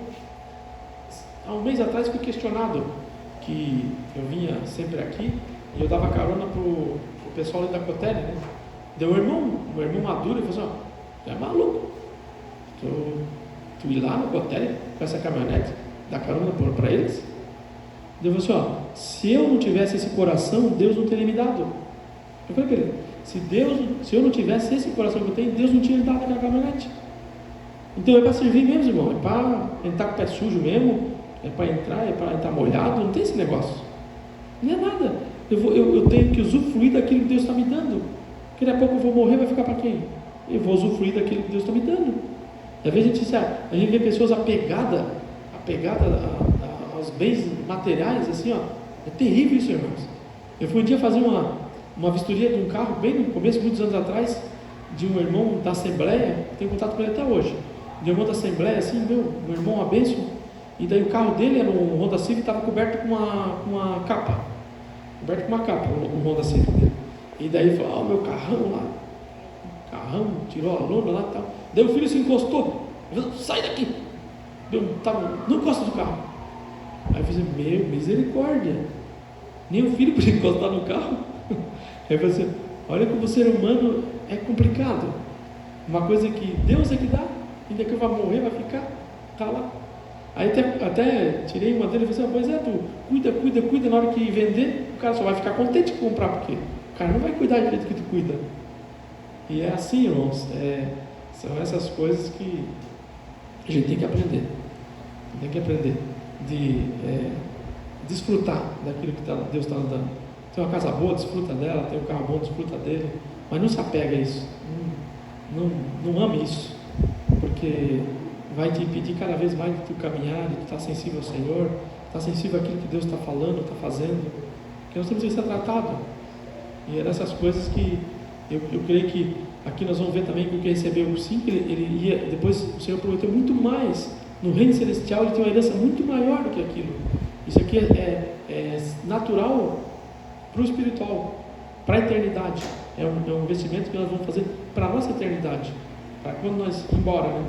Há um mês atrás fui questionado, que eu vinha sempre aqui e eu dava carona pro pessoal ali da Cotelli, né? Deu um irmão maduro e falou assim, é maluco, tu ir lá no Cotelli com essa caminhonete, dar carona para eles? Eu falei assim, se eu não tivesse esse coração, Deus não teria me dado. Eu falei para ele, se eu não tivesse esse coração que eu tenho, Deus não tinha me dado aquela caminhonete. Então é para servir mesmo, irmão, é para entrar com o pé sujo mesmo, é para entrar molhado, não tem esse negócio. Não é nada. Eu tenho que usufruir daquilo que Deus está me dando. Porque daqui a pouco eu vou morrer, vai ficar para quem? Eu vou usufruir daquilo que Deus está me dando. E às vezes a gente vê pessoas apegadas aos bens materiais, assim, é terrível isso, irmãos. Eu fui um dia fazer uma vistoria de um carro, bem no começo, muitos anos atrás, de um irmão da Assembleia, tenho contato com ele até hoje, de um irmão da Assembleia, assim, meu irmão, uma bênção. E daí o carro dele era um Honda Civic, estava coberto com uma capa, o Honda Civic dele. E daí ele falou, meu carrão lá, tirou a lona lá e tal. Daí o filho se encostou, sai daqui, não encosta do carro. Aí eu falei, meu, misericórdia, nem o filho podia encostar no carro. Aí eu falei assim, olha como o ser humano é complicado, uma coisa que Deus é que dá, e daqui eu vou morrer, vai ficar, tá lá. Aí até tirei uma dele e falei assim, pois é, tu cuida, na hora que vender, o cara só vai ficar contente de comprar, porque o cara não vai cuidar do jeito que tu cuida. E é assim, irmãos, são essas coisas que a gente tem que aprender. Tem que aprender de desfrutar daquilo que Deus está nos dando. Tem uma casa boa, desfruta dela, tem um carro bom, desfruta dele, mas não se apega a isso, não ame isso, porque vai te impedir cada vez mais de tu caminhar, de tu estar sensível ao Senhor, estar sensível àquilo que Deus está falando, está fazendo, porque nós temos que ser tratado. E é dessas coisas que eu creio que aqui nós vamos ver também que o que recebeu sim, que ele ia, depois o Senhor prometeu muito mais, no reino celestial ele tem uma herança muito maior do que aquilo. Isso aqui é natural para o espiritual, para a eternidade, é um investimento que nós vamos fazer para a nossa eternidade, para quando nós ir embora, né?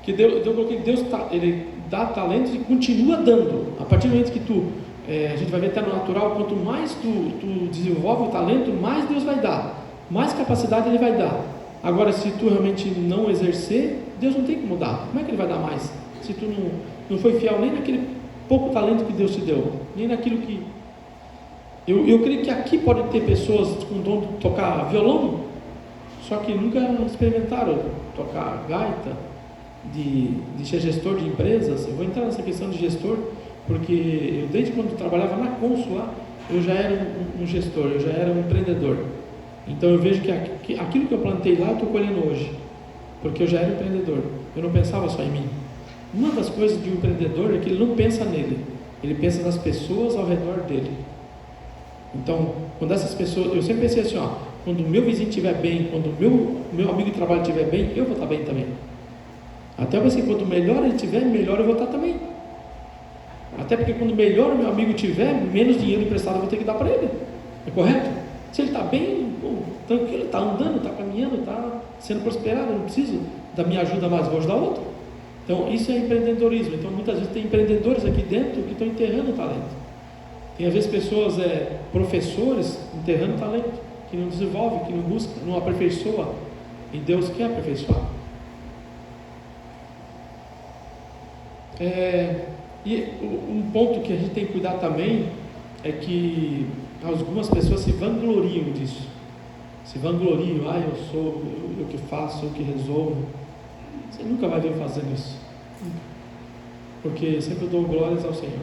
Que Deus ele dá talentos e continua dando. A partir do momento que a gente vai ver até no natural, quanto mais tu desenvolve o talento, mais Deus vai dar, mais capacidade Ele vai dar. Agora, se tu realmente não exercer, Deus não tem como dar. Como é que Ele vai dar mais? Se tu não foi fiel nem naquele pouco talento que Deus te deu, nem naquilo que... Eu creio que aqui pode ter pessoas com dom de tocar violão, só que nunca experimentaram tocar gaita, de ser gestor de empresas. Eu vou entrar nessa questão de gestor, porque eu desde quando trabalhava na Consul, eu já era um gestor, eu já era um empreendedor. Então eu vejo que aquilo que eu plantei lá eu estou colhendo hoje, porque eu já era empreendedor, eu não pensava só em mim. Uma das coisas de um empreendedor é que ele não pensa nele, ele pensa nas pessoas ao redor dele. Então, quando essas pessoas, eu sempre pensei assim, quando o meu vizinho estiver bem, quando o meu amigo de trabalho estiver bem, eu vou estar bem também. Até porque quanto melhor ele tiver, melhor eu vou estar também. Até porque quando melhor o meu amigo tiver, menos dinheiro emprestado eu vou ter que dar para ele. É correto? Se ele está bem, tranquilo, está andando, está caminhando, está sendo prosperado, eu não preciso da minha ajuda mais, vou ajudar o outro. Então isso é empreendedorismo. Então muitas vezes tem empreendedores aqui dentro que estão enterrando o talento. Tem às vezes pessoas, professores, enterrando o talento, que não desenvolve, que não busca, não aperfeiçoa. E Deus quer aperfeiçoar. E um ponto que a gente tem que cuidar também é que algumas pessoas se vangloriam disso. Se vangloriam, eu sou, eu que faço, eu que resolvo. Você nunca vai ver fazendo isso. Porque sempre eu dou glórias ao Senhor.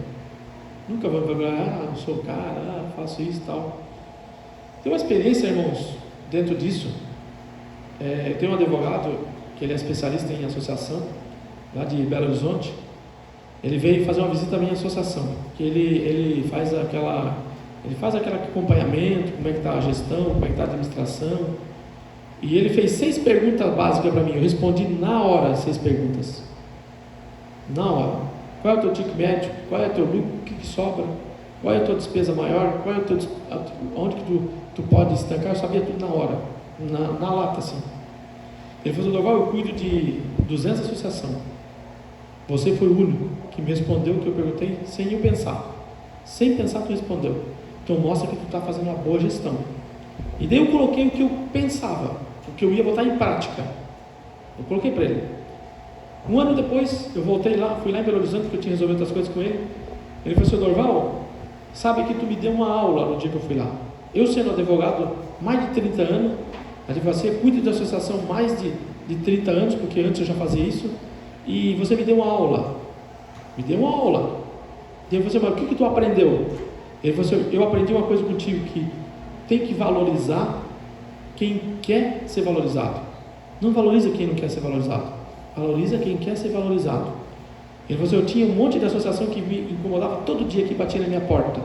Nunca vai vangloriar, eu sou o cara, faço isso e tal. Tem uma experiência, irmãos, dentro disso. Eu tenho um advogado que ele é especialista em associação, lá de Belo Horizonte. Ele veio fazer uma visita à minha associação, que ele faz aquele acompanhamento, como é que está a gestão, como é que está a administração. E ele fez 6 perguntas básicas para mim. Eu respondi na hora as 6 perguntas. Na hora. Qual é o teu ticket médio? Qual é o teu lucro? O que sobra? Qual é a tua despesa maior? Qual é o teu, onde que tu pode estancar? Eu sabia tudo na hora, na lata assim. Ele falou: Doval, eu cuido de 200 associações. Você foi o único que me respondeu o que eu perguntei sem eu pensar. Sem pensar, tu respondeu. Então mostra que tu está fazendo uma boa gestão. E daí eu coloquei o que eu pensava, o que eu ia botar em prática. Eu coloquei para ele. Um ano depois, eu voltei lá, fui lá em Belo Horizonte, porque eu tinha resolvido outras coisas com ele. Ele falou: Seu Dorval, sabe que tu me deu uma aula no dia que eu fui lá. Eu, sendo advogado mais de 30 anos, a advocacia cuida de associação mais de 30 anos, porque antes eu já fazia isso, e você me deu uma aula. Me deu uma aula. E eu falei: mas o que tu aprendeu? Ele falou assim: eu aprendi uma coisa contigo, que tem que valorizar quem quer ser valorizado. Não valoriza quem não quer ser valorizado. Valoriza quem quer ser valorizado. Ele falou assim: eu tinha um monte de associação que me incomodava todo dia, que batia na minha porta.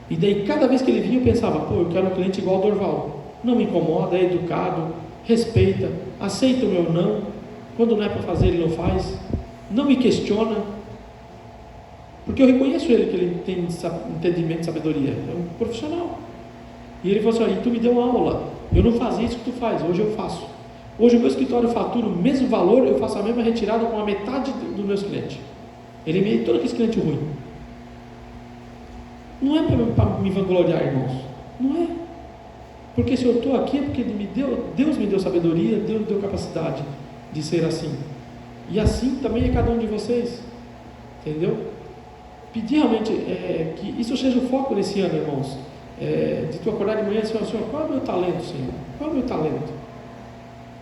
E daí cada vez que ele vinha eu pensava: eu quero um cliente igual ao Dorval. Não me incomoda, é educado, respeita, aceita o meu não. Quando não é para fazer, ele não faz. Não me questiona. Porque eu reconheço ele, que ele tem entendimento e sabedoria. É um profissional. E ele falou assim: tu me deu uma aula. Eu não fazia isso que tu faz, hoje eu faço. Hoje o meu escritório fatura o mesmo valor, eu faço a mesma retirada com a metade dos meus clientes. Eliminei todo aquele cliente ruim. Não é para me vangloriar, irmãos. Não é. Porque se eu estou aqui é porque Deus me deu sabedoria, Deus me deu capacidade de ser assim. E assim também é cada um de vocês. Entendeu? Pedir realmente que isso seja o foco desse ano, irmãos. De tu acordar de manhã e dizer: Senhor, qual é o meu talento, Senhor? Qual é o meu talento?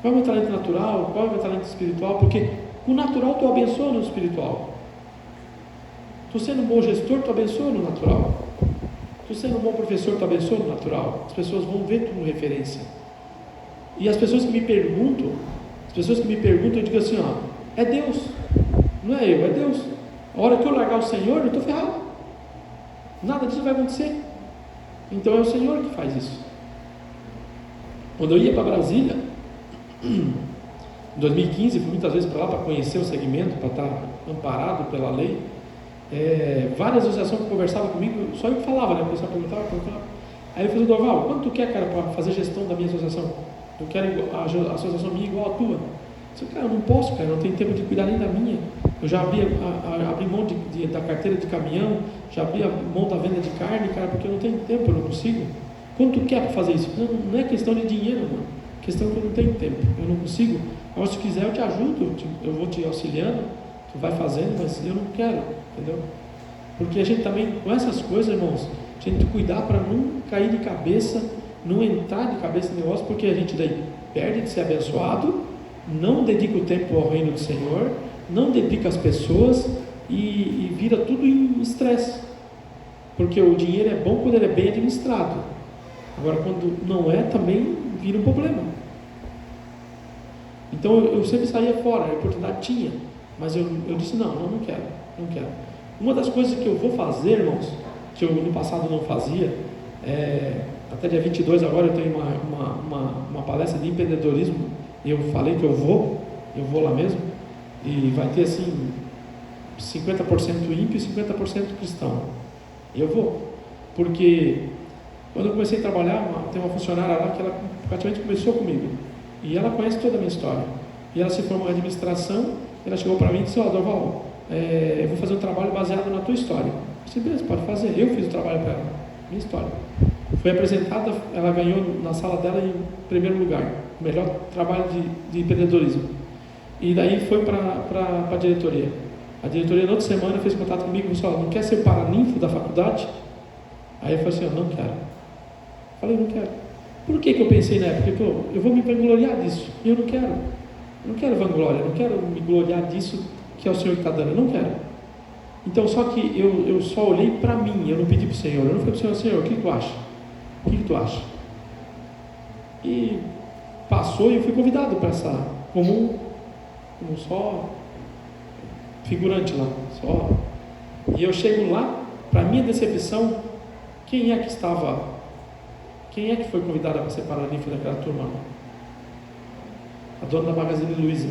Qual é o meu talento natural? Qual é o meu talento espiritual? Porque o natural tu abençoa no espiritual. Tu sendo um bom gestor, tu abençoa no natural. Tu sendo um bom professor, tu abençoa no natural. As pessoas vão ver tu como referência. E as pessoas que me perguntam, eu digo assim: é Deus. Não é eu, é Deus. A hora que eu largar o Senhor, eu estou ferrado. Nada disso vai acontecer. Então é o Senhor que faz isso. Quando eu ia para Brasília, em 2015, fui muitas vezes para lá para conhecer o segmento, para estar amparado pela lei. Várias associações que conversavam comigo, só eu que falava, né? O pessoal perguntava. Aí eu falei: Dorval, quanto tu quer, cara, para fazer gestão da minha associação? Eu quero a associação minha igual a tua. Eu disse: cara, eu não posso, cara, não tenho tempo de cuidar nem da minha. Eu já abri mão da carteira de caminhão, já abri mão da venda de carne, cara, porque eu não tenho tempo, eu não consigo. Quanto tu quer para fazer isso? Não é questão de dinheiro, mano. É questão que eu não tenho tempo, eu não consigo. Agora, se quiser, eu te ajudo, eu vou te auxiliando, tu vai fazendo, mas eu não quero, entendeu? Porque a gente também, com essas coisas, irmãos, a gente tem que cuidar para não cair de cabeça, não entrar de cabeça no negócio, porque a gente daí perde de ser abençoado, não dedica o tempo ao reino do Senhor, não dedica as pessoas e vira tudo em estresse. Porque o dinheiro é bom quando ele é bem administrado. Agora, quando não é, também vira um problema. Então eu sempre saía fora, a oportunidade tinha, mas eu disse: não quero. Uma das coisas que eu vou fazer, irmãos, que eu no passado não fazia, até dia 22 agora eu tenho uma palestra de empreendedorismo, e eu falei que eu vou lá mesmo, e vai ter assim 50% ímpio e 50% cristão. E eu vou, porque quando eu comecei a trabalhar, tem uma funcionária lá que ela praticamente começou comigo, e ela conhece toda a minha história, e ela se formou em administração. Ela chegou para mim e disse: Dorval, eu vou fazer um trabalho baseado na tua história. Eu disse: beleza, pode fazer. Eu fiz o trabalho para ela, minha história. Foi apresentada, ela ganhou na sala dela em primeiro lugar, o melhor trabalho de empreendedorismo. E daí foi para a diretoria. A diretoria na outra semana fez contato comigo e falou: não quer ser o paraninfo da faculdade? Aí eu falei assim: eu não quero. Falei: não quero. Por que eu pensei na época? Eu vou me vangloriar disso. E eu não quero. Eu não quero vanglória, eu não quero me gloriar disso que é o Senhor que está dando. Eu não quero. Então, só que eu só olhei para mim, eu não pedi para o Senhor. Eu não falei para o Senhor: Senhor, o que tu acha? O que tu acha? E passou e eu fui convidado para essa, como só figurante lá. Só. E eu chego lá, para minha decepção, quem é que foi convidada para ser paraninfo daquela turma? A dona da Magazine Luiza.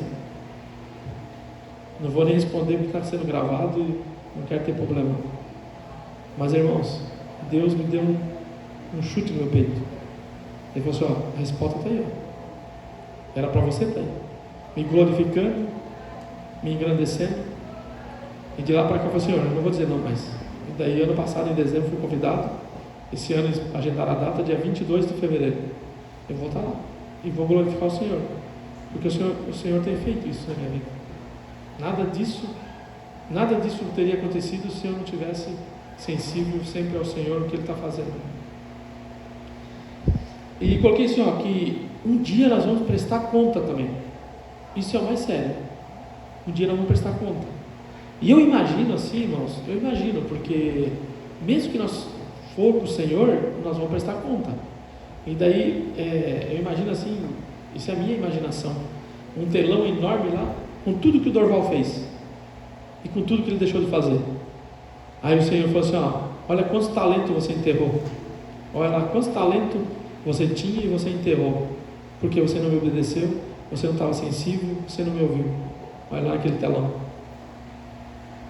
Não vou nem responder porque está sendo gravado e não quero ter problema. Mas, irmãos, Deus me deu um chute no meu peito. Ele falou assim: ó, a resposta está aí, ó. Era para você estar aí, me glorificando, me engrandecendo. E de lá para cá eu falei: Senhor, eu não vou dizer não mais. E daí, ano passado, em dezembro, fui convidado. Esse ano eles agendaram a data, dia 22 de fevereiro. Eu vou estar lá e vou glorificar o Senhor, porque o Senhor tem feito isso na minha vida. Nada disso teria acontecido se eu não tivesse sensível sempre ao Senhor, o que Ele está fazendo. E coloquei assim, ó, que um dia nós vamos prestar conta também. Isso é o mais sério. Um dia nós vamos prestar conta. E eu imagino assim, irmãos, porque mesmo que nós for para o Senhor, nós vamos prestar conta. E daí, eu imagino assim, isso é a minha imaginação, um telão enorme lá, com tudo que o Dorval fez, e com tudo que ele deixou de fazer. Aí o Senhor falou assim: ó, olha quantos talentos você enterrou, olha lá quantos talentos você tinha e você enterrou, porque você não me obedeceu, você não estava sensível, você não me ouviu. Olha lá aquele telão.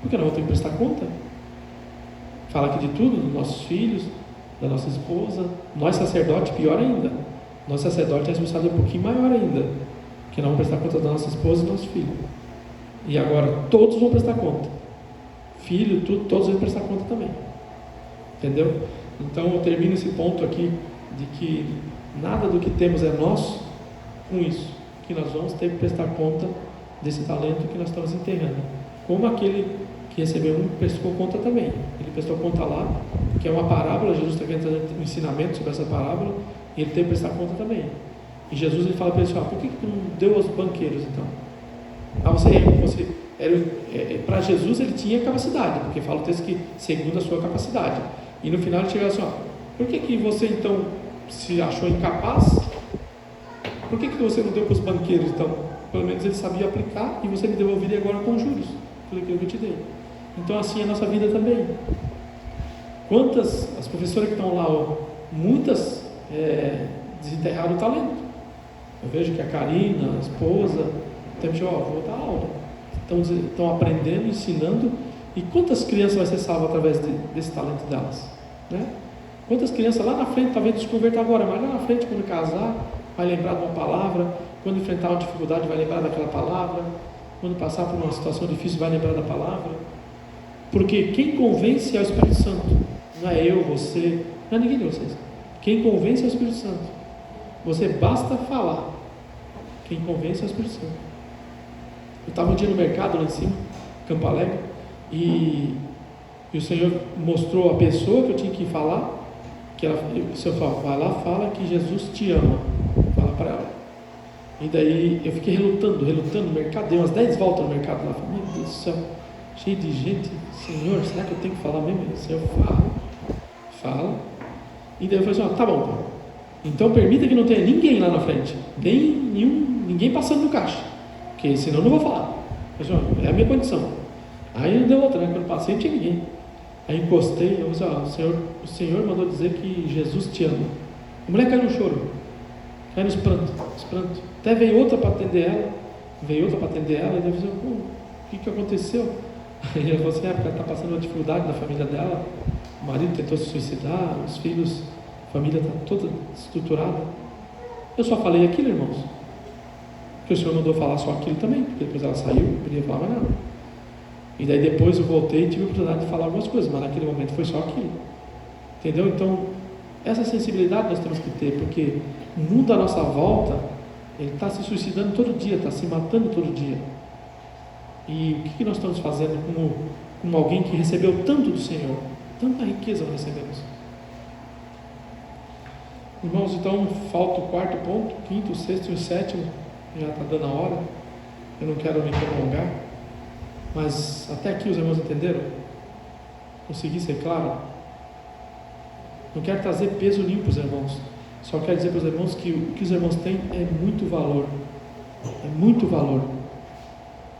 Porque nós vamos ter que prestar conta. Fala aqui de tudo, dos nossos filhos, da nossa esposa. Nós sacerdotes, pior ainda. Nós sacerdotes, a responsabilidade é um pouquinho maior ainda, porque nós vamos prestar conta da nossa esposa e do nosso filho. E agora todos vão prestar conta. Filho, tudo, todos vão prestar conta também. Entendeu? Então eu termino esse ponto aqui, de que nada do que temos é nosso, com isso, que nós vamos ter que prestar conta desse talento que nós estamos enterrando. Como aquele que recebeu prestou conta também. Ele prestou conta lá, que é uma parábola. Jesus está trazendo um ensinamento sobre essa parábola, e ele teve que prestar conta também. E Jesus ele fala para ele assim: por que tu não deu aos banqueiros então? Para Jesus ele tinha capacidade, porque fala o texto que segundo a sua capacidade. E no final ele chega assim: por que você então se achou incapaz? Por que você não deu para os banqueiros então? Pelo menos ele sabia aplicar, e você me devolveria agora com juros tudo aquilo que eu te dei. Então assim é a nossa vida também. Quantas, as professoras que estão lá, muitas desenterraram o talento. Eu vejo que a Karina, a esposa, vou dar aula. Estão aprendendo, ensinando. E quantas crianças vai ser salvas através desse talento delas? Né? Quantas crianças lá na frente, talvez se converter agora, mas lá na frente, quando casar, vai lembrar de uma palavra. Quando enfrentar uma dificuldade, vai lembrar daquela palavra. Quando passar por uma situação difícil, vai lembrar da palavra. Porque quem convence é o Espírito Santo. Não é eu, você, não é ninguém de vocês. Quem convence é o Espírito Santo. Você basta falar. Quem convence é o Espírito Santo. Eu estava um dia no mercado lá em cima, Campo Alegre, e o Senhor mostrou a pessoa que eu tinha que falar, que o Senhor falou: vai lá, fala que Jesus te ama. Fala para ela. E daí eu fiquei relutando no mercado, dei umas 10 voltas no mercado lá. Falei: meu Deus do céu, cheio de gente. Senhor, será que eu tenho que falar mesmo? O Senhor fala. E daí eu falei assim: tá bom, então permita que não tenha ninguém lá na frente, ninguém passando no caixa, porque senão eu não vou falar. Eu falei assim: é a minha condição. Aí não deu outra, né? Quando eu passei não tinha ninguém. Aí encostei, eu falei assim: o Senhor mandou dizer que Jesus te ama. A mulher caiu no choro, caiu nos prantos. Até veio outra para atender ela, e eu falei: o que aconteceu? Aí ela falou assim: porque ela está passando uma dificuldade na família dela, o marido tentou se suicidar, os filhos, a família está toda estruturada. Eu só falei aquilo, irmãos, porque o Senhor mandou falar só aquilo também, porque depois ela saiu, não podia falar mais nada. E daí depois eu voltei e tive a oportunidade de falar algumas coisas, mas naquele momento foi só aquilo. Entendeu? Então, essa sensibilidade nós temos que ter, porque o mundo à nossa volta, ele está se suicidando todo dia, está se matando todo dia. E o que nós estamos fazendo como alguém que recebeu tanto do Senhor? Tanta riqueza nós recebemos. Irmãos, então falta o quarto ponto, o quinto, o sexto e o sétimo. Já está dando a hora. Eu não quero me prolongar. Mas até aqui os irmãos entenderam? Consegui ser claro? Não quero trazer peso nenhum para os irmãos. Só quero dizer para os irmãos que o que os irmãos têm é muito valor. É muito valor.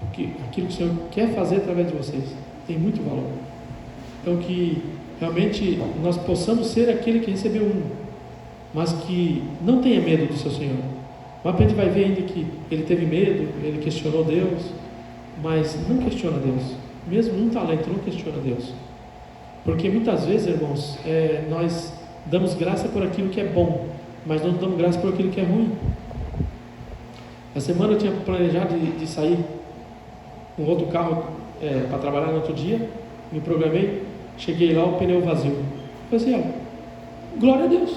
Porque aquilo que o Senhor quer fazer através de vocês tem muito valor. Então que realmente nós possamos ser aquele que recebeu um, mas que não tenha medo do seu Senhor. Mas a gente vai ver ainda que ele teve medo, ele questionou Deus, mas não questiona Deus. Mesmo num talento, não questiona Deus. Porque muitas vezes, irmãos, nós damos graça por aquilo que é bom, mas não damos graça por aquilo que é ruim. A semana eu tinha planejado de sair com outro carro para trabalhar no outro dia, me programei, cheguei lá, o pneu vazio. Falei assim, glória a Deus.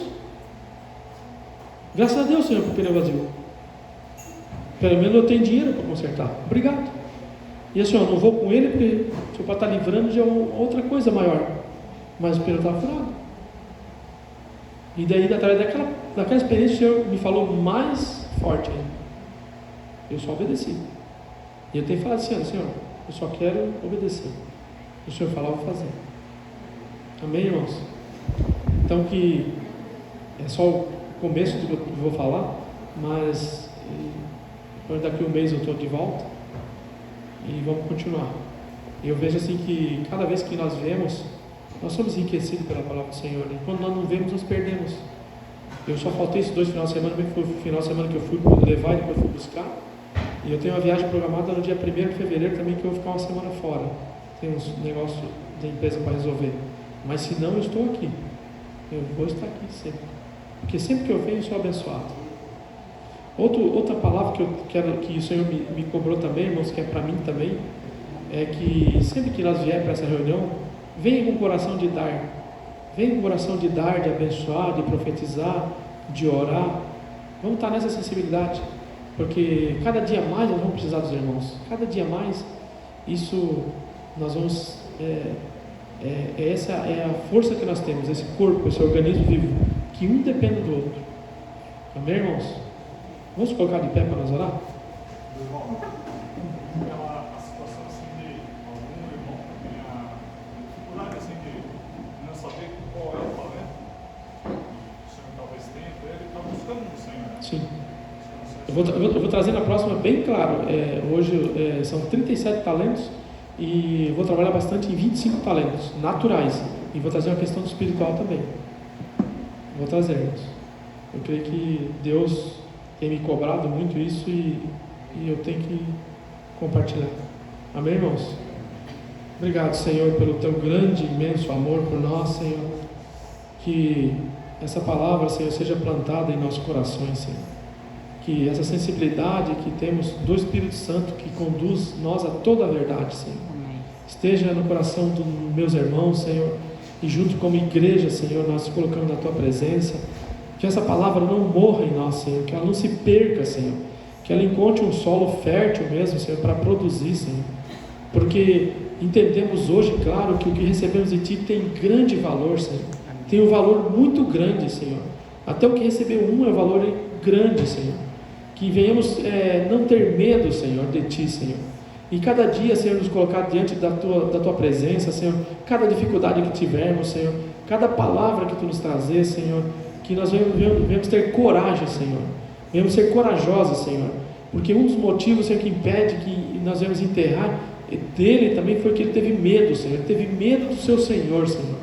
Graças a Deus, Senhor, por pneu vazio. Pelo menos eu tenho dinheiro para consertar. Obrigado. E assim, eu não vou com ele porque o Senhor pode estar livrando de outra coisa maior. Mas o pneu estava furado. E daí, através daquela experiência, o Senhor me falou mais forte ainda. Eu só obedeci. E eu tenho falado assim, Senhor, eu só quero obedecer. O Senhor falar, eu vou fazer. Amém, irmãos? Então que é só o começo do que eu vou falar, mas daqui a um mês eu estou de volta e vamos continuar. Eu vejo assim que cada vez que nós vemos, nós somos enriquecidos pela palavra do Senhor. E quando nós não vemos, nós perdemos. Eu só faltei esses 2 finais de semana, foi o final de semana que eu fui levar e depois fui buscar. E eu tenho uma viagem programada no dia 1º de fevereiro também, que eu vou ficar uma semana fora. Tem uns negócios da empresa para resolver. Mas se não, eu estou aqui. Eu vou estar aqui sempre. Porque sempre que eu venho, eu sou abençoado. Outra palavra que eu quero, que o Senhor me cobrou também, irmãos, que é para mim também, é que sempre que nós vier para essa reunião, venha com o coração de dar. Venha com o coração de dar, de abençoar, de profetizar, de orar. Vamos estar nessa sensibilidade. Porque cada dia mais nós vamos precisar dos irmãos. Cada dia mais, isso nós vamos... essa é a força que nós temos, esse corpo, esse organismo vivo, que um depende do outro. Amém, irmãos? Vamos colocar de pé para nós orar? Irmão, a situação assim de algum irmão que tenha dificuldade assim de não saber qual é o talento, o Senhor talvez tenha, ele está buscando no Senhor. Sim. Eu vou trazer na próxima bem claro. Hoje são 37 talentos e vou trabalhar bastante em 25 talentos naturais. E vou trazer uma questão do espiritual também. Vou trazer, irmãos. Eu creio que Deus tem me cobrado muito isso e eu tenho que compartilhar. Amém, irmãos? Obrigado, Senhor, pelo teu grande, imenso amor por nós, Senhor. Que essa palavra, Senhor, seja plantada em nossos corações, Senhor. Que essa sensibilidade que temos do Espírito Santo, que conduz nós a toda a verdade, Senhor, esteja no coração dos meus irmãos, Senhor, e junto como igreja, Senhor, nós colocamos na tua presença. Que essa palavra não morra em nós, Senhor, que ela não se perca, Senhor, que ela encontre um solo fértil mesmo, Senhor, para produzir, Senhor, porque entendemos hoje, claro, que o que recebemos de Ti tem grande valor, Senhor, tem um valor muito grande, Senhor, até o que recebeu é um valor grande, Senhor, que venhamos não ter medo, Senhor, de Ti, Senhor, e cada dia, Senhor, nos colocar diante da tua presença, Senhor, cada dificuldade que tivermos, Senhor, cada palavra que Tu nos trazer, Senhor, que nós venhamos ter coragem, Senhor, venhamos ser corajosos, Senhor, porque um dos motivos, Senhor, que impede que nós venhamos enterrar dele também foi que ele teve medo, Senhor, ele teve medo do seu Senhor, Senhor.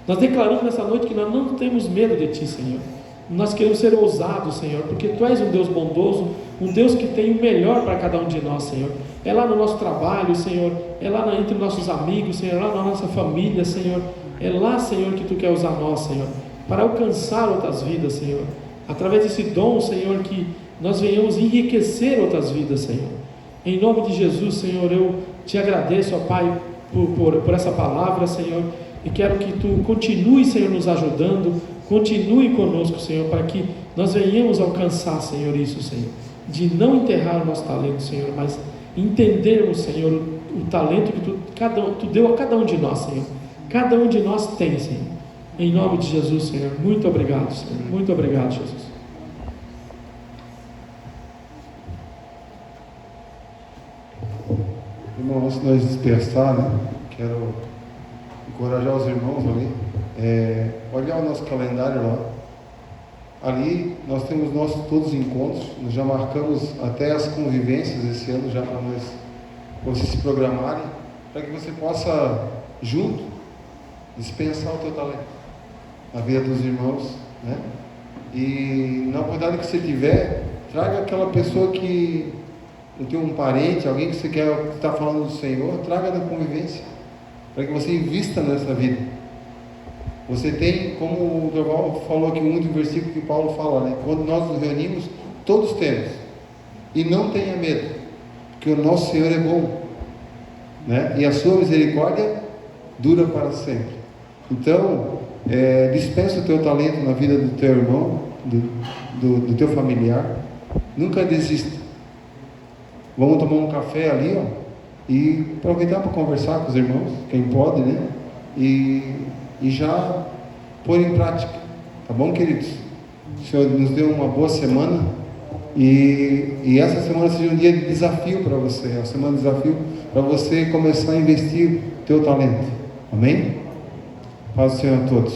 Nós declaramos nessa noite que nós não temos medo de Ti, Senhor, nós queremos ser ousados, Senhor, porque Tu és um Deus bondoso, um Deus que tem o melhor para cada um de nós, Senhor. É lá no nosso trabalho, Senhor, é lá entre nossos amigos, Senhor, é lá na nossa família, Senhor, é lá, Senhor, que Tu quer usar nós, Senhor, para alcançar outras vidas, Senhor, através desse dom, Senhor, que nós venhamos enriquecer outras vidas, Senhor. Em nome de Jesus, Senhor, eu Te agradeço, ó Pai, por essa palavra, Senhor, e quero que Tu continue, Senhor, nos ajudando, continue conosco, Senhor, para que nós venhamos alcançar, Senhor, isso, Senhor, de não enterrar o nosso talento, Senhor, mas entendermos, Senhor, o talento que Tu deu a cada um de nós, Senhor. Cada um de nós tem, Senhor. Em nome de Jesus, Senhor. Muito obrigado, Senhor. Muito obrigado, Jesus. Irmão, antes de nós dispersar, né? Quero encorajar os irmãos ali. Olhar o nosso calendário lá. Ali nós temos todos os encontros. Nós já marcamos até as convivências esse ano já para vocês se programarem, para que você possa junto dispensar o teu talento na vida dos irmãos, né? E na oportunidade que você tiver, traga aquela pessoa que não tem um parente, alguém que você quer estar falando do Senhor, traga da convivência, para que você invista nessa vida. Você tem, como o Dorval falou aqui, muito versículo que Paulo fala, né? Quando nós nos reunimos, todos temos. E não tenha medo, porque o nosso Senhor é bom, né? E a sua misericórdia dura para sempre. Então, dispensa o teu talento na vida do teu irmão, do teu familiar. Nunca desista. Vamos tomar um café ali, ó, e aproveitar para conversar com os irmãos, quem pode, né? E já pôr em prática, tá bom, queridos? O Senhor nos deu uma boa semana e essa semana seja um dia de desafio para você, uma semana de desafio para você começar a investir teu talento, amém? Paz do Senhor a todos.